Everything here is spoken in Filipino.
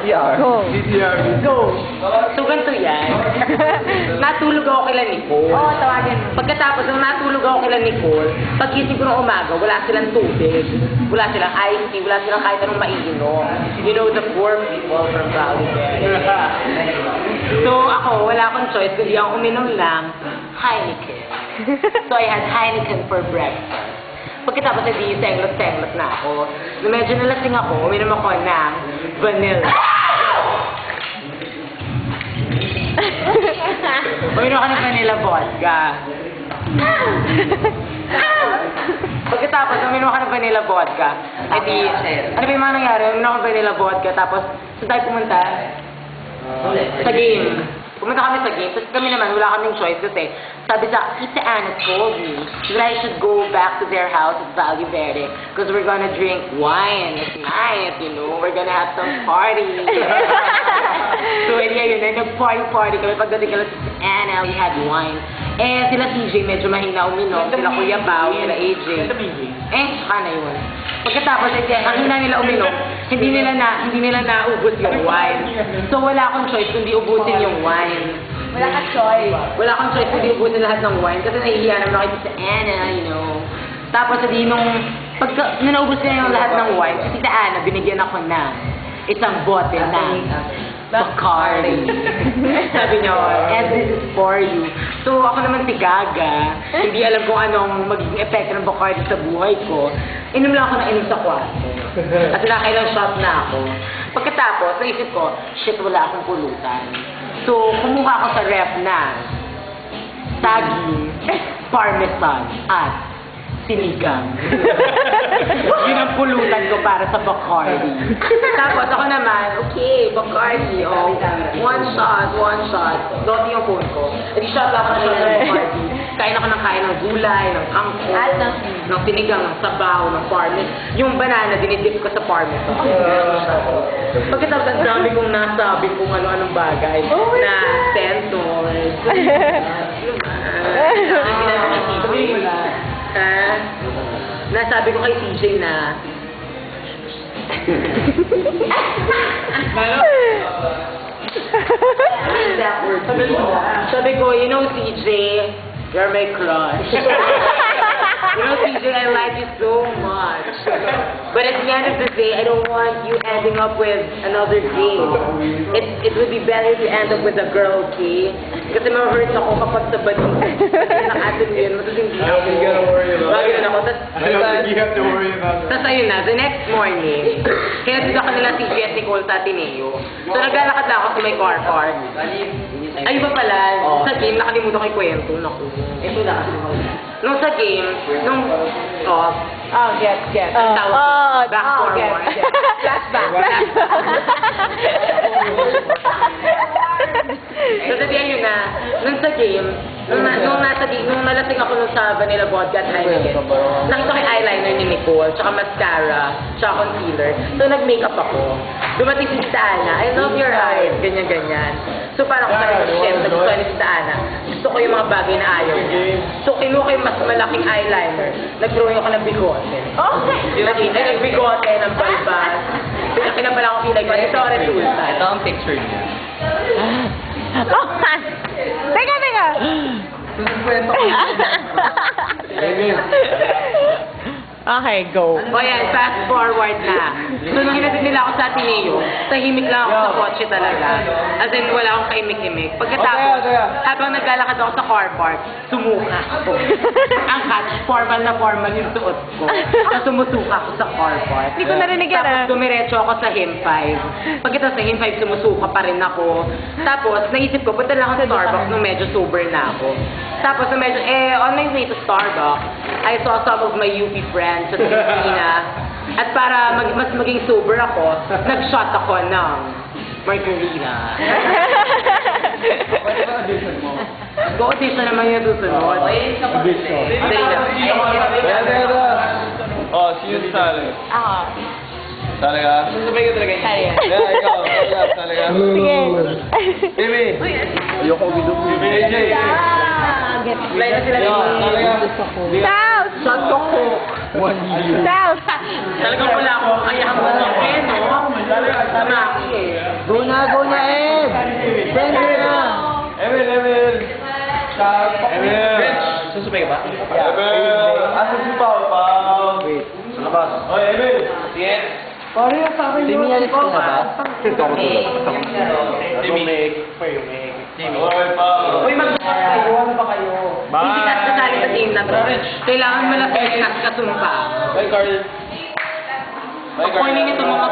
Go. Go. So, ganito yan. Natulog ako kila Nicole. Oo, tawagin mo. Pagkatapos, nung natulog ako kila Nicole, pagising ko ng umaga, wala silang tubig, wala silang iced tea, wala silang kahit anong maiinom. You know, the poor people from Valley. So, ako, wala akong choice, kundi ang uminom ng Heineken. So, I had Heineken for breakfast. Pagkatapos, hindi senglot-senglot na ako. Nung medyo nalasing ako, uminom ako ng vanilla. Uminom ako ng vanilla vodka. Pagkatapos, uminom ako ng vanilla vodka. Eh di, ano ba yung mga nangyari? Uminom ako ng vanilla vodka, tapos, saan tayo pumunta? Sa game. Pumunta kami sa game, tapos kami naman, wala kaming choice kasi sabi sa Tita Anna told me that I should go back to their house at Valle Verde because we're gonna drink wine at night, you know, we're gonna have some party. So, yun, nag-party kami. Pagdating kami sa Tita Anna, we had wine. Eh, sila TJ medyo mahina uminom, sila Kuya Pao, sila AJ. Saka na yun. Pagkatapos, ang hina nila uminom, hindi nila naubos yung wine. So, wala akong choice kundi ubusin yung wine. Wala ka choice. Wala akong choice kundi ubusin lahat ng wine kasi nahihiya naman ako sa Anna, you know. Tapos, nung naubos na yung lahat ng wine, si Tita Anna, binigyan ako ng isang bote ng Bacardi. Sabi niyo, and this is for you. So, ako naman si Gaga. Hindi alam kung anong magiging epekto ng Bacardi sa buhay ko. Inom lang ako ng inom sa kwarto. At nakailang shot na ako. Pagkatapos, naisip ko, shit, wala akong pulutan. So, kumuha ako sa ref na saging, parmesan, at sinigang. Yun ang pulutan ko para sa Bacardi. Tapos ako naman, okay, Bacardi, oh, one shot. Doti yung phone ko. Edi shot lang ako ng Bacardi. Kain ako ng gulay, ng kangkong, At ng sinigang, ng sabaw, ng parmesan. Yung banana, dinidip ko sa parmesan. Pagkatapos, ang dami kong nasabi kung ano-anong bagay na sensors. Sabi mo na. Nasabi ko kay TJ na sabi ko, you know TJ, you're my crush. You know TJ, I like you so much. But at the end of the day, I don't want you ending up with another gay. It would be better to end up with a girl, okay? Kasi ma-hurt ako kapag sa bading nakatin yun, matutindi ako. Bagay na ako. I don't think you have to worry about that. Tapos ayun na, the next morning, kaya dito ako nila si Jet Nicole sa Ateneo. So naglalakad lang ako sa may car park. Ay ba pala, sa game, nakalimutan ko yung kwento. Naku. Ito na. Nung sa game, get. Back forward. Flashback. So, sabihan yun na, nung sa game, nung nalasing ako nung sa Vanilla Vodka at Heineken, nakita ko yung eyeliner ni Nicole, tsaka mascara, tsaka concealer. So, nag-makeup ako. Dumating si Tita Ana, I love your eyes, ganyan-ganyan. So, parang ako sabi ko, shit, nagustuhan ni Tita Ana. Gusto ko yung mga bagay na ayaw niya. So, kinuha ko yung mas malaking eyeliner. Nag-drawing ako ng bigote. Okay. Nakita yung bigote ng balbas. Pinakina pala ako pinag-balbas. Ito ang resulta. Ito ang picture niya. Teka. Okay, go. O yan, fast forward na. So, nung hinatid nila ako sa Ateneo, tahimik lang ako sa kotse talaga. As in, wala akong kaimik-imik. Pagkatapos, habang naglalakad ako sa car park, sumuka ako. Ang catch, formal na formal yung suot ko. Tapos sumusuka ako sa car park. Hindi ko narinig yan, Tapos dumiretso ako sa Him 5. Pagkatapos sa Him 5, sumusuka pa rin ako. Tapos, naisip ko, punta lang ako sa Starbucks nung medyo sober na ako. Tapos, nung medyo, on my way to Starbucks, I saw some of my UP friends sa Pilipinas. At para mas maging sober ako, nag-shot ako ng margarita. Go-audition naman yung susunod. Audition. Oh, sino sali? Ako. Sali ka? Sabay ka talaga Sali ka. Yeah, ikaw. Sali ka. Sige. Baby. Ayoko bidong. Baby, AJ. Play na sila Sali ka. South! Shot ko. 1 year. South! Talagang wala ako kaya mo ng no? Go na, Ed! Sender na! Emil! Susubay ka ba? Emil! Asan si Pao? Wait. Sa labas. Oy, Emil! Yes! Pare, sa akin yun. Simialis ka na ba? Ito ako tulad. Jimmy. Oy, Pao! Uy, mag-kayo. Ano ba kayo? Bye! Hindi ka kasali sa team na to. Kailangan malaki at kasumpa. Bye, Carl. Bye, Carl. Pag-pointing ito mga